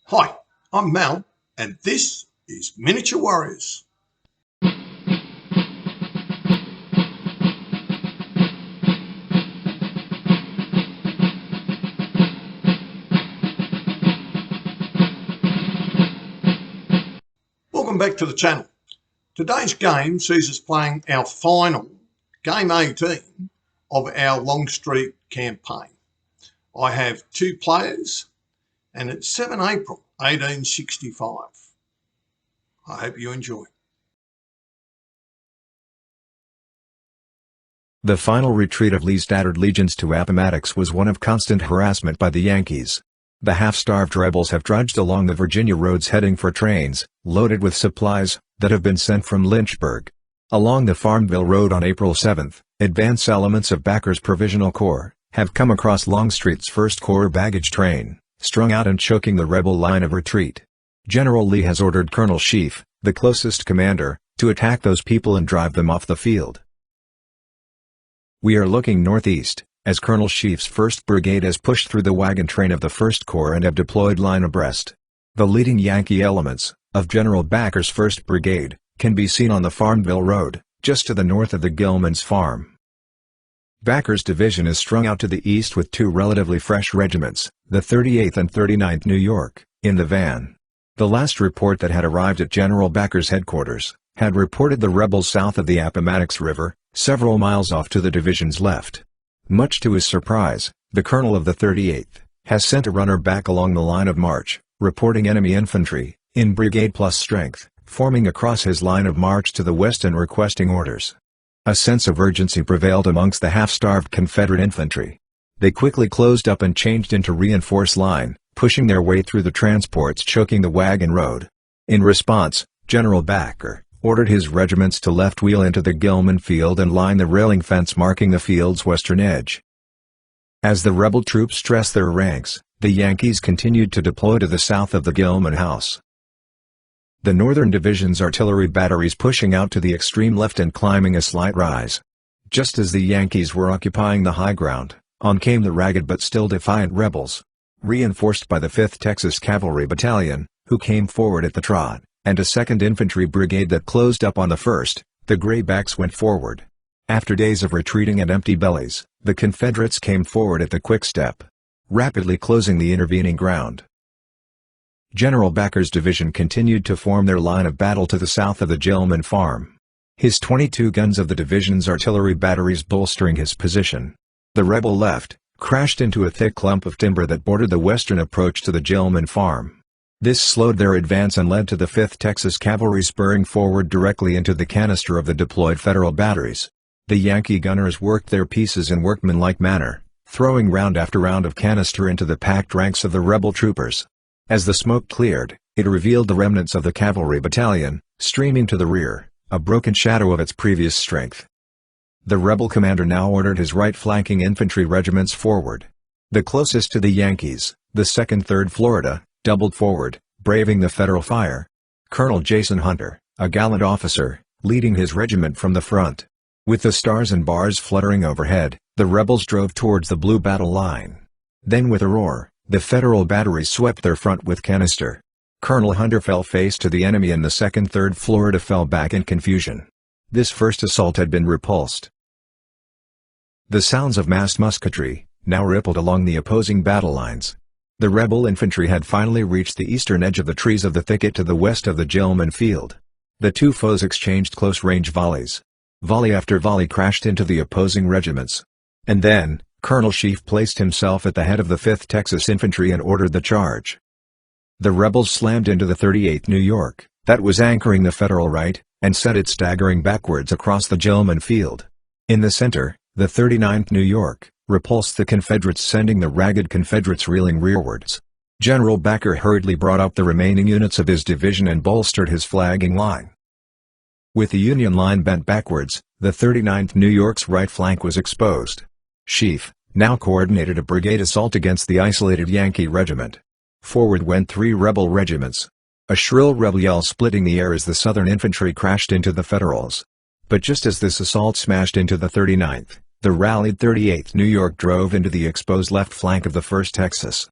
Hi, I'm Mal, and this is Miniature Warriors. Welcome back to the channel. Today's game sees us playing our final, Game 18, of our Longstreet campaign. I have two players, and it's 7 April 1865. I hope you enjoy. The final retreat of Lee's scattered legions to Appomattox was one of constant harassment by the Yankees. The half-starved rebels have trudged along the Virginia roads heading for trains, loaded with supplies, that have been sent from Lynchburg. Along the Farmville Road on April 7, advance elements of Backer's Provisional Corps have come across Longstreet's 1st Corps baggage train, strung out and choking the rebel line of retreat. General Lee has ordered Colonel Sheaffe, the closest commander, to attack those people and drive them off the field. We are looking northeast, as Colonel Sheaffe's 1st Brigade has pushed through the wagon train of the 1st Corps and have deployed line abreast. The leading Yankee elements, of General Backer's 1st Brigade, can be seen on the Farmville Road, just to the north of the Gilman's farm. Backer's division is strung out to the east with two relatively fresh regiments, the 38th and 39th New York, in the van. The last report that had arrived at General Backer's headquarters had reported the rebels south of the Appomattox River, several miles off to the division's left. Much to his surprise, the colonel of the 38th has sent a runner back along the line of march, reporting enemy infantry, in brigade plus strength, forming across his line of march to the west and requesting orders. A sense of urgency prevailed amongst the half-starved Confederate infantry. They quickly closed up and changed into reinforced line, pushing their way through the transports choking the wagon road. In response, General Backer ordered his regiments to left wheel into the Gilman field and line the railing fence marking the field's western edge. As the rebel troops stressed their ranks, the Yankees continued to deploy to the south of the Gilman house. The Northern Division's artillery batteries pushing out to the extreme left and climbing a slight rise. Just as the Yankees were occupying the high ground, on came the ragged but still defiant rebels. Reinforced by the 5th Texas Cavalry Battalion, who came forward at the trot, and a 2nd Infantry Brigade that closed up on the 1st, the Graybacks went forward. After days of retreating and empty bellies, the Confederates came forward at the quick step, rapidly closing the intervening ground. General Backer's division continued to form their line of battle to the south of the Gilman farm. His 22 guns of the division's artillery batteries bolstering his position. The rebel left crashed into a thick clump of timber that bordered the western approach to the Gilman farm. This slowed their advance and led to the 5th Texas Cavalry spurring forward directly into the canister of the deployed Federal batteries. The Yankee gunners worked their pieces in workmanlike manner, throwing round after round of canister into the packed ranks of the rebel troopers. As the smoke cleared, it revealed the remnants of the cavalry battalion, streaming to the rear, a broken shadow of its previous strength. The rebel commander now ordered his right-flanking infantry regiments forward. The closest to the Yankees, the 2nd 3rd Florida, doubled forward, braving the Federal fire. Colonel Jason Hunter, a gallant officer, leading his regiment from the front. With the stars and bars fluttering overhead, the rebels drove towards the blue battle line. Then with a roar, the Federal batteries swept their front with canister. Colonel Hunter fell face to the enemy and the 2nd 3rd Florida fell back in confusion. This first assault had been repulsed. The sounds of massed musketry now rippled along the opposing battle lines. The rebel infantry had finally reached the eastern edge of the trees of the thicket to the west of the Gilman field. The two foes exchanged close-range volleys. Volley after volley crashed into the opposing regiments. And then, Colonel Sheaffe placed himself at the head of the 5th Texas Infantry and ordered the charge. The rebels slammed into the 38th New York, that was anchoring the Federal right, and set it staggering backwards across the Gilman field. In the center, the 39th New York repulsed the Confederates, sending the ragged Confederates reeling rearwards. General Backer hurriedly brought up the remaining units of his division and bolstered his flagging line. With the Union line bent backwards, the 39th New York's right flank was exposed. Sheaffe now coordinated a brigade assault against the isolated Yankee regiment. Forward went 3 rebel regiments. A shrill rebel yell splitting the air as the Southern infantry crashed into the Federals. But just as this assault smashed into the 39th, the rallied 38th New York drove into the exposed left flank of the 1st Texas.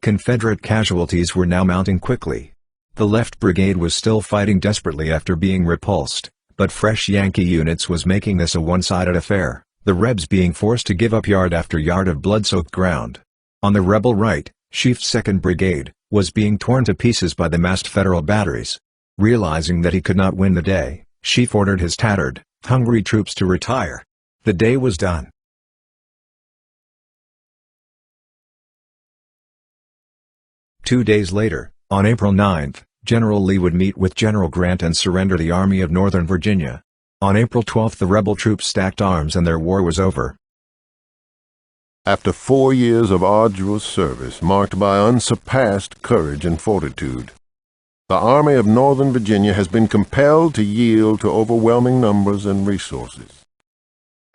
Confederate casualties were now mounting quickly. The left brigade was still fighting desperately after being repulsed, but fresh Yankee units was making this a one-sided affair, the Rebs being forced to give up yard after yard of blood-soaked ground. On the rebel right, Sheaffe's 2nd Brigade was being torn to pieces by the massed Federal batteries. Realizing that he could not win the day, Sheaffe ordered his tattered, hungry troops to retire. The day was done. Two days later, on April 9, General Lee would meet with General Grant and surrender the Army of Northern Virginia. On April 12 the rebel troops stacked arms and their war was over. After 4 years of arduous service marked by unsurpassed courage and fortitude, the Army of Northern Virginia has been compelled to yield to overwhelming numbers and resources.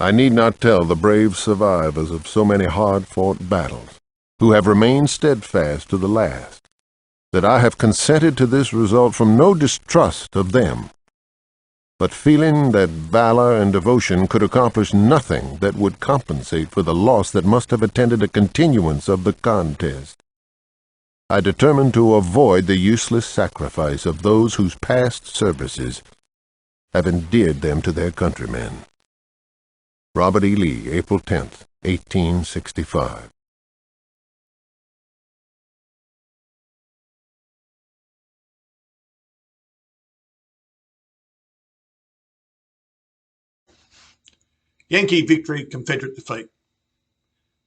I need not tell the brave survivors of so many hard-fought battles, who have remained steadfast to the last, that I have consented to this result from no distrust of them, but feeling that valor and devotion could accomplish nothing that would compensate for the loss that must have attended a continuance of the contest. I determined to avoid the useless sacrifice of those whose past services have endeared them to their countrymen. Robert E. Lee, April 10, 1865. Yankee victory, Confederate defeat.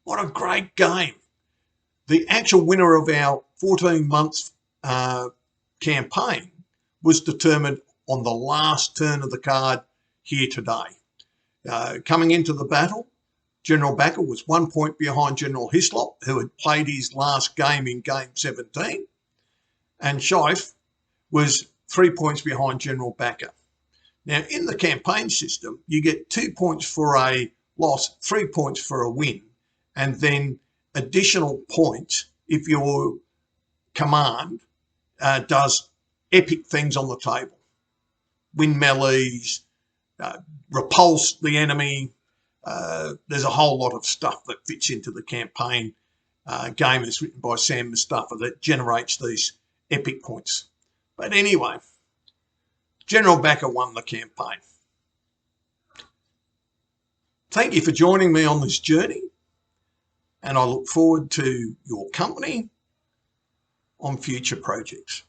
What a great game. The actual winner of our 14 months campaign was determined on the last turn of the card here today. Coming into the battle, General Backer was 1 point behind General Hislop, who had played his last game in Game 17, and Sheaffe was 3 points behind General Backer. Now, in the campaign system, you get 2 points for a loss, 3 points for a win, and then additional points if your command does epic things on the table. Win melees, repulse the enemy. There's a whole lot of stuff that fits into the campaign game that's written by Sam Mustafa that generates these epic points. But anyway, General Backer won the campaign. Thank you for joining me on this journey, and I look forward to your company on future projects.